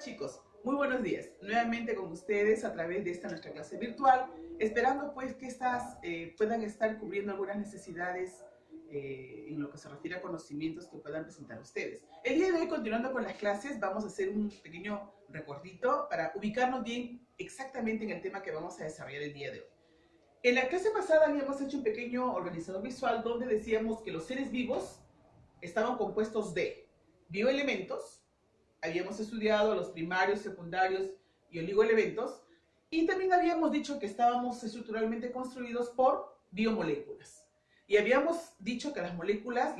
Chicos, muy buenos días. Nuevamente con ustedes a través de esta nuestra clase virtual, esperando pues que estas puedan estar cubriendo algunas necesidades en lo que se refiere a conocimientos que puedan presentar ustedes. El día de hoy, continuando con las clases, vamos a hacer un pequeño recorrido para ubicarnos bien exactamente en el tema que vamos a desarrollar el día de hoy. En la clase pasada habíamos hecho un pequeño organizador visual donde decíamos que los seres vivos estaban compuestos de bioelementos. Habíamos estudiado los primarios, secundarios y oligoelementos, y también habíamos dicho que estábamos estructuralmente construidos por biomoléculas. Y habíamos dicho que las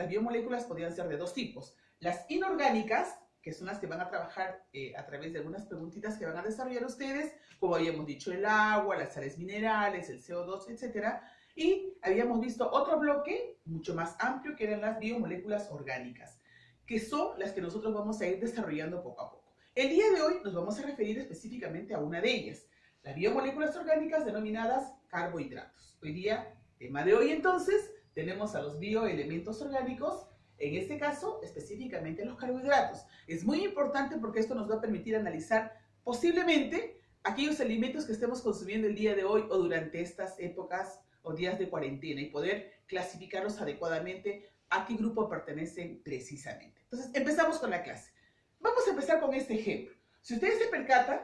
biomoléculas podían ser de dos tipos: las inorgánicas, que son las que van a trabajar a través de algunas preguntitas que van a desarrollar ustedes, como habíamos dicho, el agua, las sales minerales, el CO2, etc. Y habíamos visto otro bloque mucho más amplio, que eran las biomoléculas orgánicas, que son las que nosotros vamos a ir desarrollando poco a poco. El día de hoy nos vamos a referir específicamente a una de ellas, las biomoléculas orgánicas denominadas carbohidratos. Hoy día, tema de hoy entonces, tenemos a los bioelementos orgánicos, en este caso específicamente los carbohidratos. Es muy importante porque esto nos va a permitir analizar posiblemente aquellos alimentos que estemos consumiendo el día de hoy o durante estas épocas o días de cuarentena, y poder clasificarlos adecuadamente a qué grupo pertenecen precisamente. Entonces, empezamos con la clase. Vamos a empezar con este ejemplo. Si ustedes se percatan,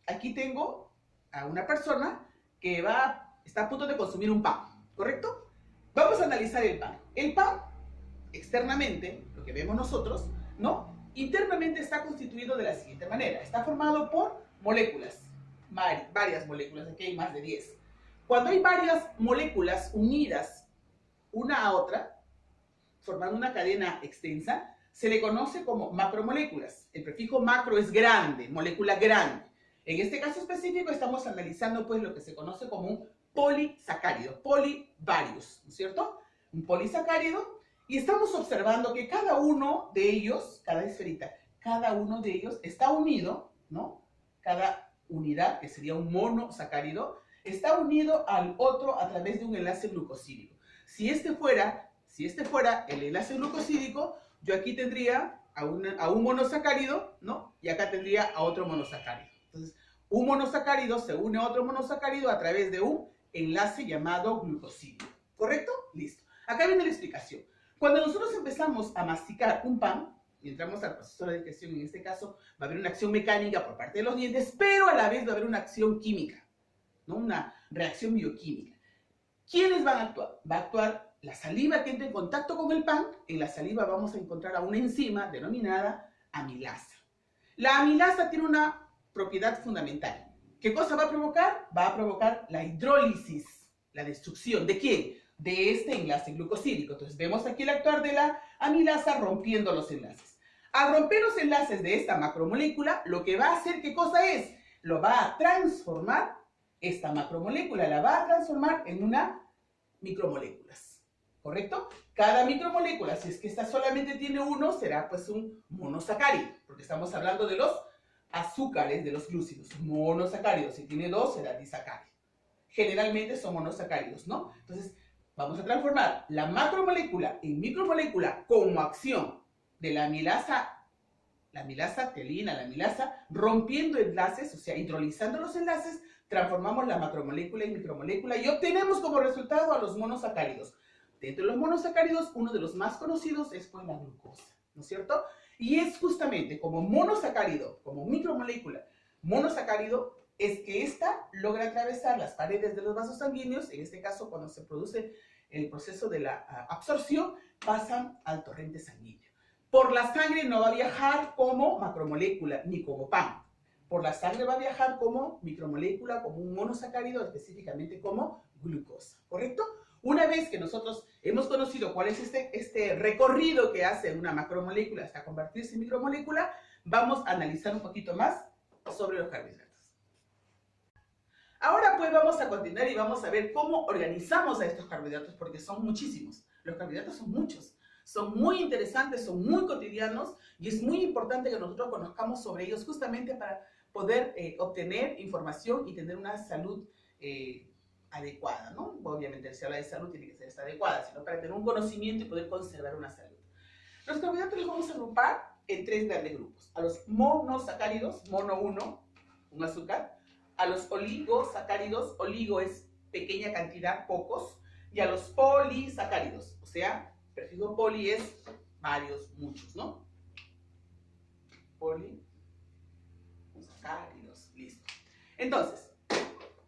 aquí tengo a una persona que está a punto de consumir un pan, ¿correcto? Vamos a analizar el pan. El pan, externamente, lo que vemos nosotros, ¿no? Internamente está constituido de la siguiente manera. Está formado por moléculas, varias moléculas, aquí hay más de 10. Cuando hay varias moléculas unidas una a otra, formando una cadena extensa, se le conoce como macromoléculas. El prefijo macro es grande, molécula grande. En este caso específico estamos analizando pues lo que se conoce como un polisacárido, polivarios, ¿no es cierto? Un polisacárido, y estamos observando que cada uno de ellos, cada esferita, cada uno de ellos está unido, ¿no? Cada unidad, que sería un monosacárido, está unido al otro a través de un enlace glucosídico. Si este fuera el enlace glucosídico, yo aquí tendría a un monosacárido, ¿no? Y acá tendría a otro monosacárido. Entonces, un monosacárido se une a otro monosacárido a través de un enlace llamado glucosídico. ¿Correcto? Listo. Acá viene la explicación. Cuando nosotros empezamos a masticar un pan, y entramos al proceso de digestión, en este caso, va a haber una acción mecánica por parte de los dientes, pero a la vez va a haber una acción química, ¿no? Una reacción bioquímica. ¿Quiénes van a actuar? Va a actuar la saliva que entra en contacto con el pan. En la saliva vamos a encontrar a una enzima denominada amilasa. La amilasa tiene una propiedad fundamental. ¿Qué cosa va a provocar? Va a provocar la hidrólisis, la destrucción. ¿De quién? De este enlace glucosídico. Entonces vemos aquí el actuar de la amilasa rompiendo los enlaces. Al romper los enlaces de esta macromolécula, lo que va a hacer, ¿qué cosa es? Lo va a transformar, esta macromolécula la va a transformar en una micromoléculas, ¿correcto? Cada micromolécula, si es que esta solamente tiene uno, será pues un monosacárido, porque estamos hablando de los azúcares, de los glúcidos. Monosacárido, si tiene dos, será disacárido. Generalmente son monosacáridos, ¿no? Entonces, vamos a transformar la macromolécula en micromolécula como acción de la amilasa telina, la amilasa, rompiendo enlaces, o sea, hidrolizando los enlaces. Transformamos la macromolécula en micromolécula y obtenemos como resultado a los monosacáridos. Dentro de los monosacáridos, uno de los más conocidos es pues la glucosa, ¿no es cierto? Y es justamente como monosacárido, como micromolécula monosacárido, es que ésta logra atravesar las paredes de los vasos sanguíneos. En este caso, cuando se produce el proceso de la absorción, pasan al torrente sanguíneo. Por la sangre no va a viajar como macromolécula ni como pan. Por la sangre va a viajar como micromolécula, como un monosacárido, específicamente como glucosa, ¿correcto? Una vez que nosotros hemos conocido cuál es este recorrido que hace una macromolécula hasta convertirse en micromolécula, vamos a analizar un poquito más sobre los carbohidratos. Ahora pues vamos a continuar y vamos a ver cómo organizamos a estos carbohidratos, porque son muchísimos. Los carbohidratos son muchos. Son muy interesantes, son muy cotidianos, y es muy importante que nosotros conozcamos sobre ellos justamente para poder obtener información y tener una salud adecuada, ¿no? Obviamente, si se habla de salud, tiene que ser esta adecuada, sino para tener un conocimiento y poder conservar una salud. Los carbohidratos los vamos a agrupar en 3 grandes grupos. A los monosacáridos, mono 1, un azúcar. A los oligosacáridos, oligo es pequeña cantidad, pocos. Y a los polisacáridos, o sea, el prefijo poli es varios, muchos, ¿no? Polisacáridos, listo. Entonces,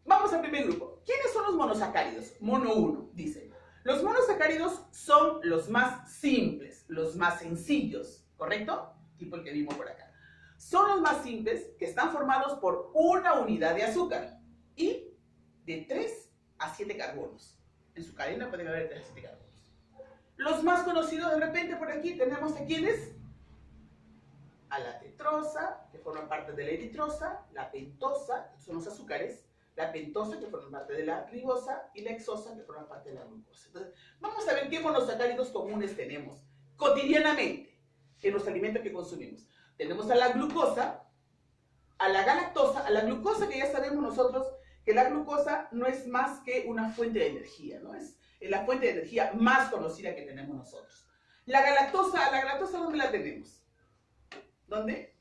vamos al primer grupo. ¿Quiénes son los monosacáridos? Mono 1, dice. Los monosacáridos son los más simples, los más sencillos, ¿correcto? Tipo el que vimos por acá. Son los más simples que están formados por una unidad de azúcar y de 3 a 7 carbonos. En su cadena pueden haber 3 a 7 carbonos. Los más conocidos de repente por aquí tenemos a ¿quiénes? A la tetrosa, que forman parte de la eritrosa, la pentosa, que son los azúcares, la pentosa, que forma parte de la ribosa, y la hexosa, que forma parte de la glucosa. Entonces, vamos a ver qué monosacáridos comunes tenemos cotidianamente en los alimentos que consumimos. Tenemos a la glucosa, a la galactosa, a la glucosa, que ya sabemos nosotros que la glucosa no es más que una fuente de energía, ¿no? Es la fuente de energía más conocida que tenemos nosotros. La galactosa ¿dónde la tenemos? ¿Dónde?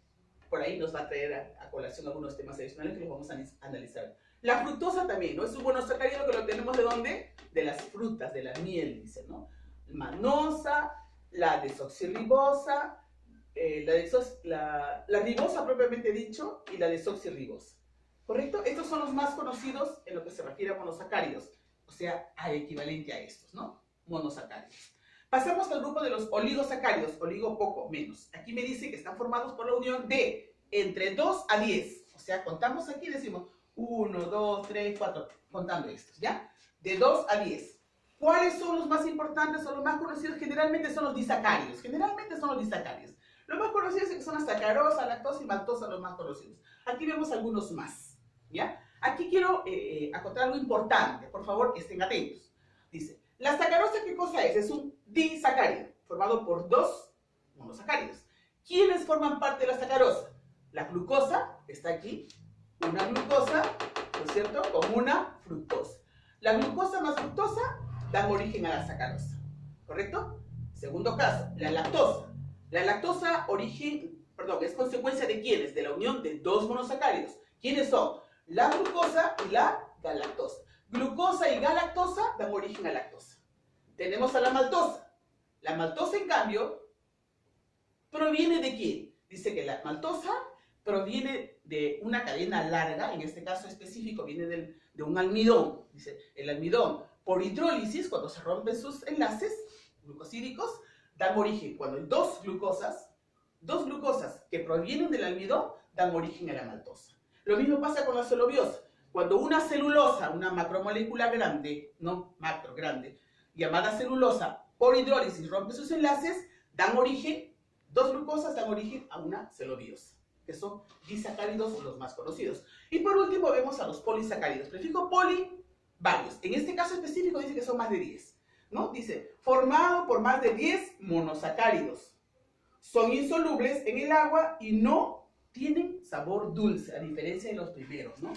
Por ahí nos va a traer a colación algunos temas adicionales que los vamos a analizar. La fructosa también, ¿no? Es un monosacárido que lo tenemos ¿de dónde? De las frutas, de la miel, dice, ¿no? Manosa, la desoxirribosa, la ribosa propiamente dicho, y la desoxirribosa. ¿Correcto? Estos son los más conocidos en lo que se refiere a monosacáridos, o sea, al equivalente a estos, ¿no? Monosacáridos. Pasamos al grupo de los oligosacáridos, oligo poco, menos. Aquí me dice que están formados por la unión de entre 2 a 10. O sea, contamos aquí y decimos 1, 2, 3, 4, contando estos, ¿ya? De 2 a 10. ¿Cuáles son los más importantes o los más conocidos? Generalmente son los disacáridos. Los más conocidos son la sacarosa, lactosa y maltosa, los más conocidos. Aquí vemos algunos más, ¿ya? Aquí quiero acotar algo importante, por favor, estén atentos. Dice, la sacarosa, ¿qué cosa es? Es un disacárido, formado por 2 monosacáridos. ¿Quiénes forman parte de la sacarosa? La glucosa, está aquí, una glucosa, ¿no es cierto?, con una fructosa. La glucosa más fructosa dan origen a la sacarosa, ¿correcto? Segundo caso, la lactosa. La lactosa es consecuencia de ¿quiénes? De la unión de 2 monosacáridos. ¿Quiénes son? La glucosa y la galactosa. Glucosa y galactosa dan origen a lactosa. Tenemos a la maltosa. La maltosa, en cambio, ¿proviene de quién? Dice que la maltosa proviene de una cadena larga, en este caso específico viene de un almidón. Dice, el almidón, por hidrólisis, cuando se rompen sus enlaces glucosídicos, dan origen, cuando hay dos glucosas que provienen del almidón, dan origen a la maltosa. Lo mismo pasa con la celuliosa. Cuando una celulosa, una macromolécula grande, no macro, grande, llamada celulosa, por hidrólisis rompe sus enlaces, dan origen, 2 glucosas dan origen a una celuliosa, que son disacáridos los más conocidos. Y por último vemos a los polisacáridos. Prefijo poli, varios. En este caso específico dice que son más de 10. ¿No? Dice, formado por más de 10 monosacáridos. Son insolubles en el agua y no tienen sabor dulce, a diferencia de los primeros, ¿no?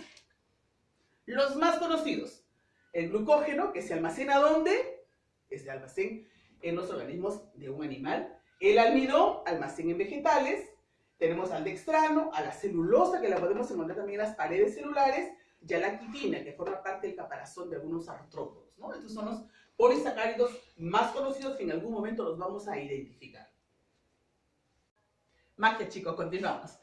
Los más conocidos, el glucógeno, que se almacena ¿dónde? Se almacén en los organismos de un animal. El almidón, almacén en vegetales. Tenemos al dextrano, a la celulosa, que la podemos encontrar también en las paredes celulares, y a la quitina, que forma parte del caparazón de algunos artrópodos, ¿no? Estos son los polisacáridos más conocidos que en algún momento los vamos a identificar. Magia, chicos, continuamos.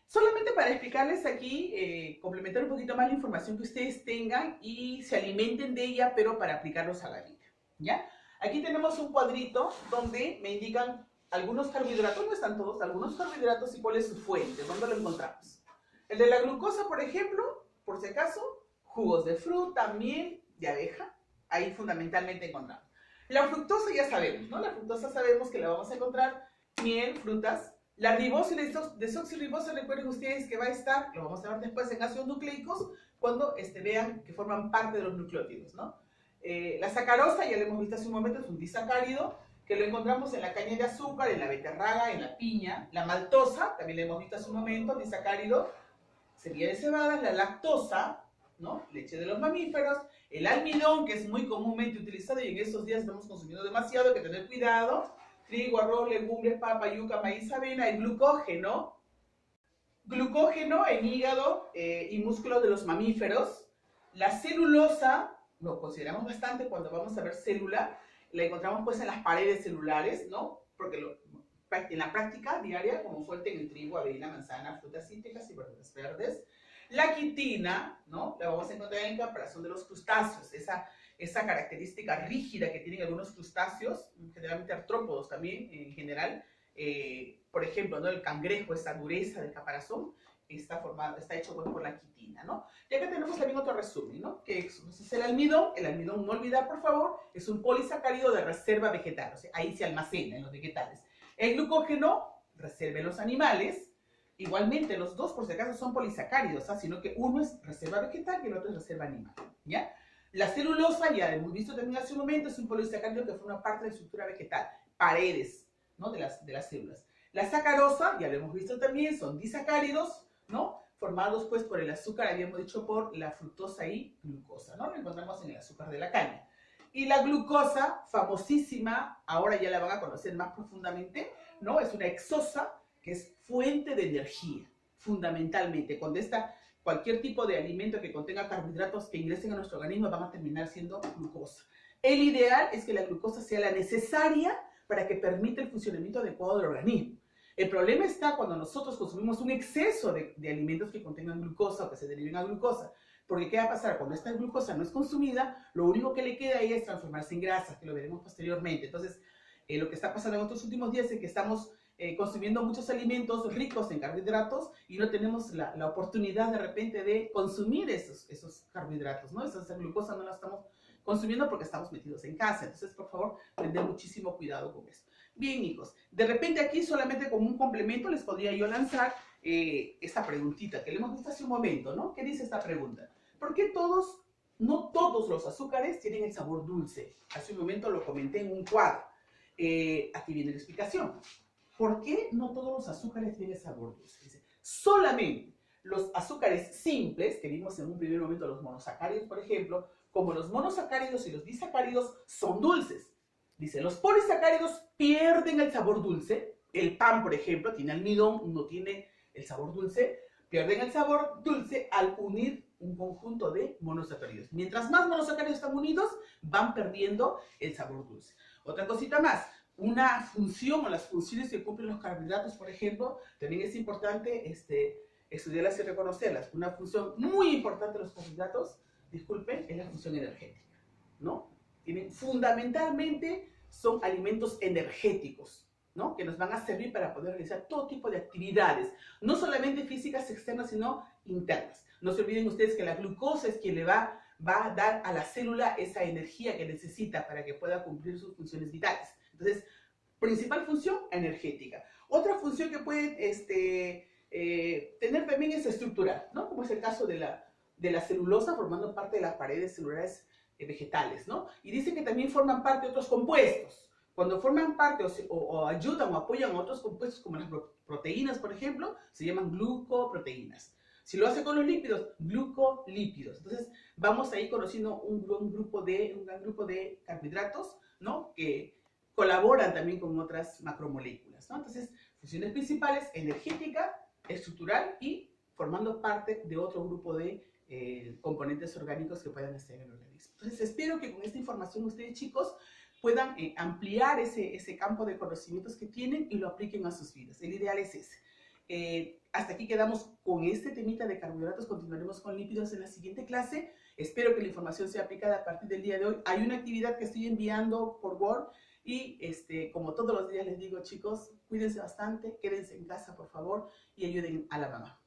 Solamente para explicarles aquí, complementar un poquito más la información que ustedes tengan y se alimenten de ella, pero para aplicarlos a la vida, ¿ya? Aquí tenemos un cuadrito donde me indican algunos carbohidratos, no están todos, algunos carbohidratos y cuál es su fuente, dónde lo encontramos. El de la glucosa, por ejemplo, por si acaso, jugos de fruta, miel, de abeja, ahí fundamentalmente encontramos. La fructosa ya sabemos, ¿no? La fructosa sabemos que la vamos a encontrar miel, frutas. La ribosa y la desoxirribosa, recuerden ustedes que va a estar, lo vamos a ver después en ácidos nucleicos, cuando vean que forman parte de los nucleótidos, ¿no? La sacarosa, ya lo hemos visto hace un momento, es un disacárido, que lo encontramos en la caña de azúcar, en la beterraga, en la piña. La maltosa, también lo hemos visto hace un momento, disacárido, semilla de cebada. La lactosa, ¿no? Leche de los mamíferos. El almidón, que es muy comúnmente utilizado y en estos días estamos consumiendo demasiado, hay que tener cuidado. trigo, arroz, legumbres, papa, yuca, maíz, avena, el glucógeno. Glucógeno en hígado y músculos de los mamíferos. La celulosa, lo consideramos bastante cuando vamos a ver célula, la encontramos pues en las paredes celulares, ¿no? Porque en la práctica diaria, como fuente en el trigo, avena, manzana, frutas cítricas y verduras verdes. La quitina, ¿no? La vamos a encontrar en el caparazón de los crustáceos, esa característica rígida que tienen algunos crustáceos, generalmente artrópodos también en general. Por ejemplo, ¿no? El cangrejo, esa dureza del caparazón, está hecho pues, por la quitina, ¿no? Y acá tenemos también otro resumen, ¿no? Que es el almidón, no olvidar, por favor, es un polisacárido de reserva vegetal, o sea, ahí se almacena en los vegetales. El glucógeno, reserva en los animales. Igualmente, los dos, por si acaso, son polisacáridos, ¿ah? Sino que uno es reserva vegetal y el otro es reserva animal, ¿ya? La celulosa, ya hemos visto también hace un momento, es un polisacárido que forma parte de la estructura vegetal, paredes, ¿no? de las células. La sacarosa, ya lo hemos visto también, son disacáridos, ¿no? Formados pues por el azúcar, habíamos dicho, por la fructosa y glucosa, ¿no? Lo encontramos en el azúcar de la caña. Y la glucosa, famosísima, ahora ya la van a conocer más profundamente, ¿no? Es una hexosa que es fuente de energía, fundamentalmente. Cuando cualquier tipo de alimento que contenga carbohidratos que ingresen a nuestro organismo van a terminar siendo glucosa. El ideal es que la glucosa sea la necesaria para que permita el funcionamiento adecuado del organismo. El problema está cuando nosotros consumimos un exceso de alimentos que contengan glucosa o que se deriven a glucosa. Porque ¿qué va a pasar? Cuando esta glucosa no es consumida, lo único que le queda ahí es transformarse en grasa, que lo veremos posteriormente. Entonces, lo que está pasando en estos últimos días es que estamos consumiendo muchos alimentos ricos en carbohidratos y no tenemos la oportunidad de repente de consumir esos carbohidratos, ¿no? Esa glucosa no la estamos consumiendo porque estamos metidos en casa. Entonces, por favor, tener muchísimo cuidado con eso. Bien, hijos, de repente aquí solamente como un complemento les podría yo lanzar esta preguntita que le hemos visto hace un momento, ¿no? ¿Qué dice esta pregunta? ¿Por qué no todos los azúcares tienen el sabor dulce? Hace un momento lo comenté en un cuadro. Aquí viene la explicación. ¿Por qué no todos los azúcares tienen sabor dulce? Dice, solamente los azúcares simples, que vimos en un primer momento los monosacáridos, por ejemplo, como los monosacáridos y los disacáridos son dulces. Dice, los polisacáridos pierden el sabor dulce. El pan, por ejemplo, tiene almidón, no tiene el sabor dulce. Pierden el sabor dulce al unir un conjunto de monosacáridos. Mientras más monosacáridos están unidos, van perdiendo el sabor dulce. Otra cosita más. Una función o las funciones que cumplen los carbohidratos, por ejemplo, también es importante estudiarlas y reconocerlas. Una función muy importante de los carbohidratos, disculpen, es la función energética, ¿no? Fundamentalmente son alimentos energéticos, ¿no? Que nos van a servir para poder realizar todo tipo de actividades, no solamente físicas externas, sino internas. No se olviden ustedes que la glucosa es quien le va a dar a la célula esa energía que necesita para que pueda cumplir sus funciones vitales. Entonces, principal función, energética. Otra función que puede tener también es estructural, ¿no? Como es el caso de la celulosa formando parte de las paredes celulares vegetales, ¿no? Y dice que también forman parte de otros compuestos. Cuando forman parte o ayudan o apoyan a otros compuestos como las proteínas, por ejemplo, se llaman glucoproteínas. Si lo hace con los lípidos, glucolípidos. Entonces, vamos a ir conociendo un gran grupo de carbohidratos, ¿no? Que colaboran también con otras macromoléculas, ¿no? Entonces, funciones principales, energética, estructural y formando parte de otro grupo de componentes orgánicos que puedan estar en el organismo. Entonces, espero que con esta información ustedes, chicos, puedan ampliar ese campo de conocimientos que tienen y lo apliquen a sus vidas. El ideal es ese. Hasta aquí quedamos con este temita de carbohidratos. Continuaremos con lípidos en la siguiente clase. Espero que la información sea aplicada a partir del día de hoy. Hay una actividad que estoy enviando por Word y como todos los días les digo, chicos, cuídense bastante, quédense en casa, por favor, y ayuden a la mamá.